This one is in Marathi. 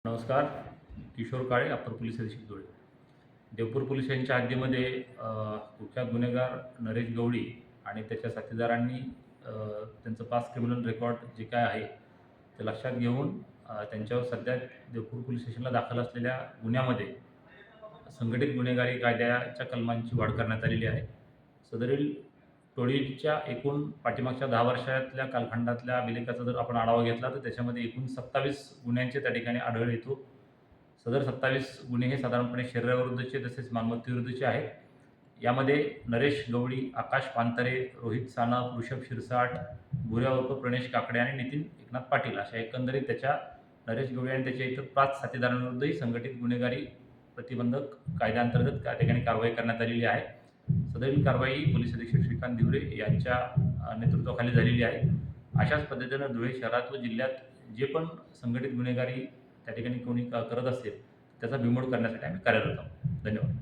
नमस्कार. किशोर काळे, अप्पर पोलीस अधीक्षक धुळे. देवपूर पोलीस स्टेशनच्या हद्दीमध्ये कुख्यात गुन्हेगार नरेश गवळी आणि त्याच्या साथीदारांनी त्यांचं पास्ट क्रिमिनल रेकॉर्ड जे काय आहे ते लक्षात घेऊन त्यांच्यावर सध्या देवपूर पोलीस स्टेशनला दाखल असलेल्या गुन्ह्यामध्ये संघटित गुन्हेगारी कायद्याच्या कलमांची वाढ करण्यात आलेली आहे. सदरील टोळीच्या एकूण पाठीमागच्या 10 वर्षातल्या कालखंडातल्या अभिलेखाचा जर आपण आढावा घेतला तर त्याच्यामध्ये एकूण 27 गुन्ह्यांचे त्या ठिकाणी आढळ येतो. सदर 27 गुन्हे हे साधारणपणे शरीराविरुद्धचे तसेच मालमत्तेविरुद्धचे आहेत. यामध्ये नरेश गवळी, आकाश पानतारे, रोहित सानप, ऋषभ शिरसाट, भुऱ्या उर्फ प्रणेश काकडे आणि नितीन एकनाथ पाटील अशा एकंदरीत त्याच्या नरेश गवळी आणि त्याच्या इतर 5 साथीदारांविरुद्धही संघटित गुन्हेगारी प्रतिबंधक कायद्याअंतर्गत त्या ठिकाणी कारवाई करण्यात आलेली आहे. सदरील कारवाई पोलीस अधीक्षक श्रीकांत दिवरे यांच्या नेतृत्वाखाली झालेली आहे. अशाच पद्धतीनं धुळे शहरात व जिल्ह्यात जे पण संघटित गुन्हेगारी त्या ठिकाणी कोणी करत असेल त्याचा बिमोड करण्यासाठी आम्ही कार्यरत आहोत. धन्यवाद.